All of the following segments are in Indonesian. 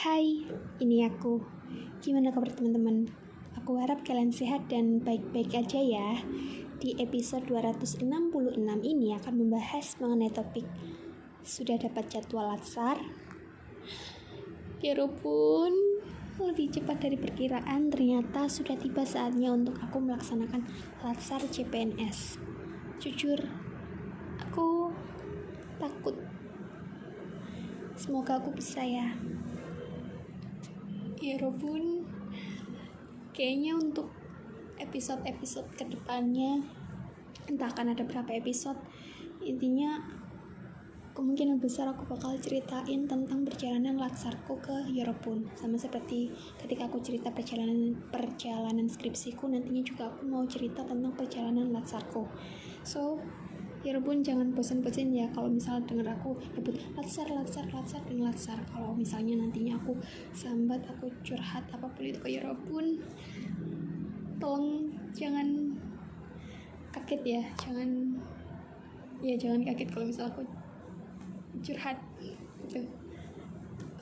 Hai, ini aku. Gimana kabar teman-teman? Aku harap kalian sehat dan baik-baik aja ya. Di episode 266 ini akan membahas mengenai topik sudah dapat jadwal latsar? Ya ampun, lebih cepat dari perkiraan. Ternyata sudah tiba saatnya untuk aku melaksanakan latsar CPNS. Jujur, aku takut. Semoga aku bisa ya. Ya ampun, kayaknya untuk episode-episode kedepannya, entah akan ada berapa episode, intinya kemungkinan besar aku bakal ceritain tentang perjalanan latsarku ke Europun. Sama seperti ketika aku cerita perjalanan skripsiku, nantinya juga aku mau cerita tentang perjalanan latsarku. So, Europun jangan bosan-bosan ya kalau misalnya denger aku nyebut latsar. Kalau misalnya nantinya aku sambat, aku curhat apapun itu ke Europun, tolong jangan kaget ya, jangan kaget kalau misalnya aku curhat gitu.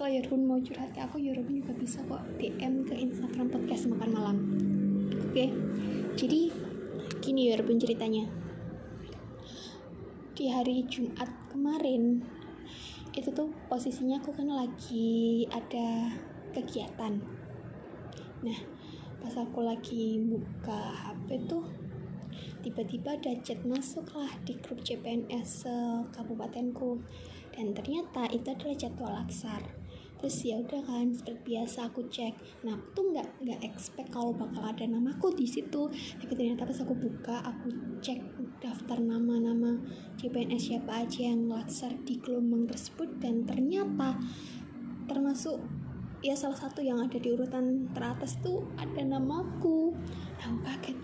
Kalau Europun mau curhat ke aku, Europun juga bisa kok DM ke Instagram podcast makan malam. Oke. Jadi gini Europun ceritanya. Di hari Jumat kemarin itu tuh posisinya aku kan lagi ada kegiatan. Nah, pas aku lagi buka HP tuh tiba-tiba ada chat masuk lah di grup CPNS kabupatenku, dan ternyata itu adalah jadwal latsar. Terus ya udah kan, seperti biasa aku cek. Nah, aku tuh nggak expect kalau bakal ada namaku di situ. Tapi ternyata pas aku buka, aku cek daftar nama-nama CPNS siapa aja yang latsar di gelombang tersebut, dan ternyata termasuk ya salah satu yang ada di urutan teratas tuh ada namaku. Nah, aku kaget,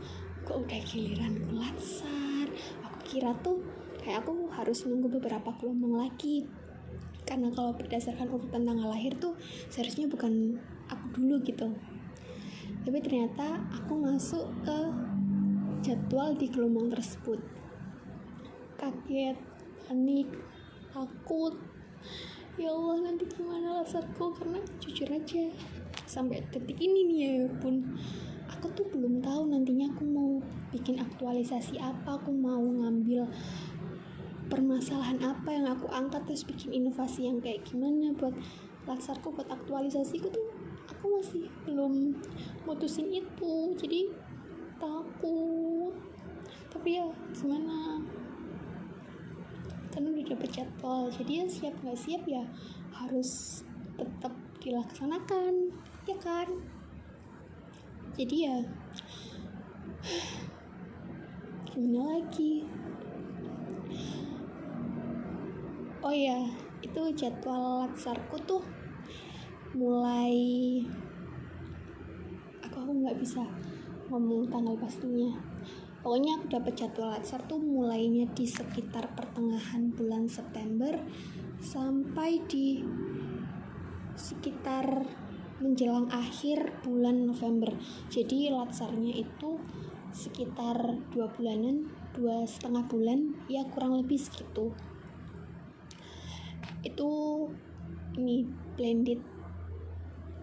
kok udah giliranku latsar. Aku kira tuh kayak aku harus nunggu beberapa gelombang lagi, karena kalau berdasarkan urutan tanggal lahir tuh seharusnya bukan aku dulu gitu. Tapi ternyata aku masuk ke jadwal di gelombang tersebut. Kaget, panik, takut. Ya Allah, nanti gimana latsarku? Karena jujur aja sampai detik ini nih ya pun aku tuh belum tahu nantinya aku mau bikin aktualisasi apa, aku mau ngambil permasalahan apa yang aku angkat, terus bikin inovasi yang kayak gimana buat latsarku, buat aktualisasiku tuh aku masih belum mutusin itu. Jadi takut, tapi ya gimana, kan udah dapet jadwal, jadi ya siap nggak siap ya harus tetap dilaksanakan ya kan. Jadi ya gimana lagi. Oh ya, itu jadwal latsarku tuh mulai, aku nggak bisa ngomong tanggal pastinya. Pokoknya aku dapat jadwal latsar tuh mulainya di sekitar pertengahan bulan September sampai di sekitar menjelang akhir bulan November. Jadi latsarnya itu sekitar 2,5 bulan ya, kurang lebih segitu. Itu ini blended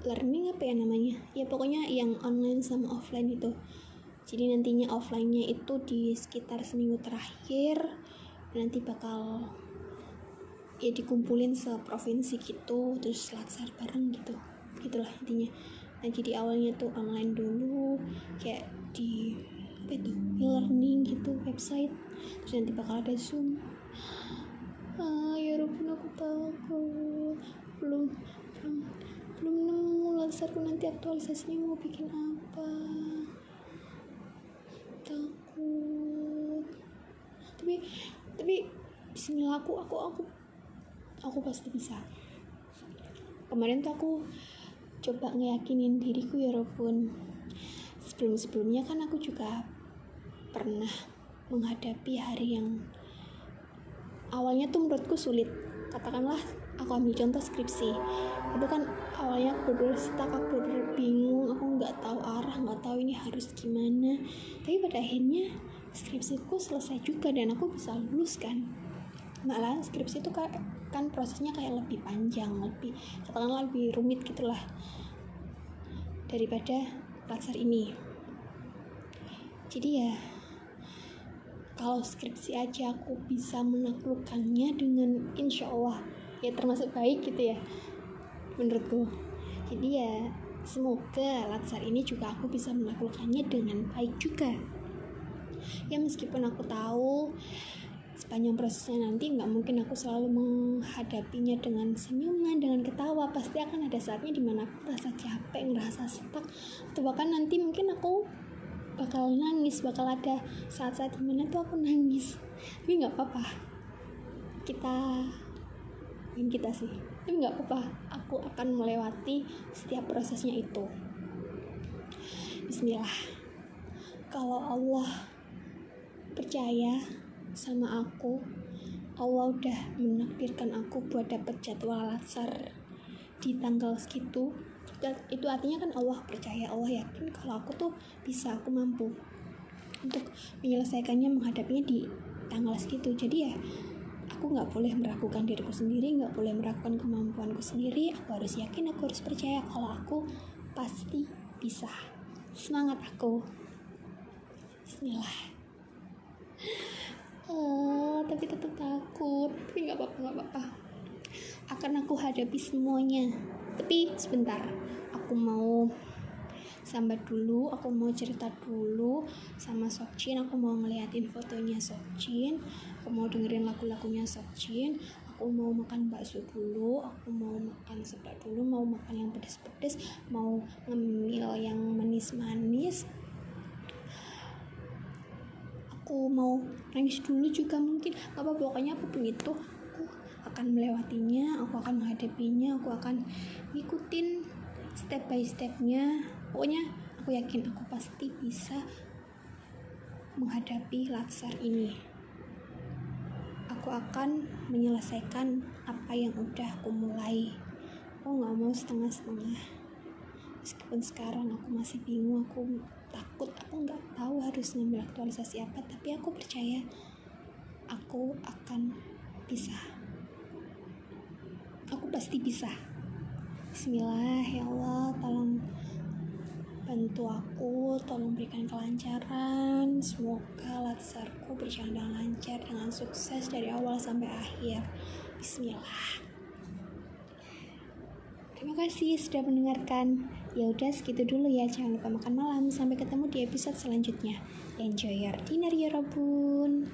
learning apa ya namanya, ya pokoknya yang online sama offline itu. Jadi nantinya offline-nya itu di sekitar seminggu terakhir, nanti bakal ya dikumpulin se-provinsi gitu, terus latsar bareng gitu, gitulah intinya. Nah, jadi awalnya tuh online dulu, kayak di apa itu, e-learning gitu, website, terus nanti bakal ada Zoom. Ya ampun, aku takut, belum nemu latsarku nanti aktualisasinya mau bikin apa, takut. Tapi bismillah, aku pasti bisa. Kemarin tuh aku coba ngeyakinin diriku ya Robun. Sebelumnya kan aku juga pernah menghadapi hari yang awalnya tuh menurutku sulit. Katakanlah aku ambil contoh skripsi, itu kan awalnya aku bener-bener stuck, aku bener-bener bingung, aku nggak tahu arah, nggak tahu ini harus gimana. Tapi pada akhirnya skripsiku selesai juga dan aku bisa lulus kan. Malah skripsi itu kan prosesnya kayak lebih panjang, lebih katakanlah lebih rumit gitulah daripada latsar ini. Jadi ya kalau skripsi aja aku bisa menaklukkannya dengan insya Allah ya termasuk baik gitu ya menurutku. Jadi ya semoga latsar ini juga aku bisa menaklukkannya dengan baik juga. Ya meskipun aku tahu sepanjang prosesnya nanti nggak mungkin aku selalu menghadapinya dengan senyuman, dengan ketawa. Pasti akan ada saatnya dimana aku merasa capek, ngerasa stuck, atau bahkan nanti mungkin aku bakal nangis, bakal ada saat-saat dimana tuh aku nangis. Tapi nggak apa-apa, kita sih, tapi nggak apa-apa, aku akan melewati setiap prosesnya itu. Bismillah. Kalau Allah percaya sama aku, Allah udah menakdirkan aku buat dapet jadwal latsar di tanggal segitu. Itu artinya kan Allah percaya, Allah yakin kalau aku tuh bisa, aku mampu untuk menyelesaikannya, menghadapinya di tanggal segitu. Jadi ya aku nggak boleh meragukan diriku sendiri, nggak boleh meragukan kemampuanku sendiri. Aku harus yakin, aku harus percaya kalau aku pasti bisa. Semangat aku. Bismillah. Tapi tetap takut, tapi nggak apa-apa, akan aku hadapi semuanya. Tapi sebentar, aku mau sambat dulu, aku mau cerita dulu sama Sokjin, aku mau ngeliatin fotonya Sokjin, aku mau dengerin lagu-lagunya Sokjin, aku mau makan bakso dulu, aku mau makan seblak dulu, mau makan yang pedas-pedas, mau ngemil yang manis-manis, aku mau nangis dulu juga mungkin, gak apa, pokoknya apapun itu aku akan melewatinya, aku akan menghadapinya, aku akan ngikutin step by stepnya. Pokoknya aku yakin aku pasti bisa menghadapi latsar ini. Aku akan menyelesaikan apa yang udah aku mulai. Aku gak mau setengah-setengah. Meskipun sekarang aku masih bingung, aku takut, aku nggak tahu harus ngambil aktualisasi apa, tapi aku percaya aku akan bisa. Aku pasti bisa. Bismillah, ya Allah, tolong bantu aku, tolong berikan kelancaran. Semoga latsarku berjalan dengan lancar, dengan sukses dari awal sampai akhir. Bismillah. Terima kasih sudah mendengarkan. Ya udah segitu dulu ya, jangan lupa makan malam. Sampai ketemu di episode selanjutnya. Enjoy your dinner ya Robun.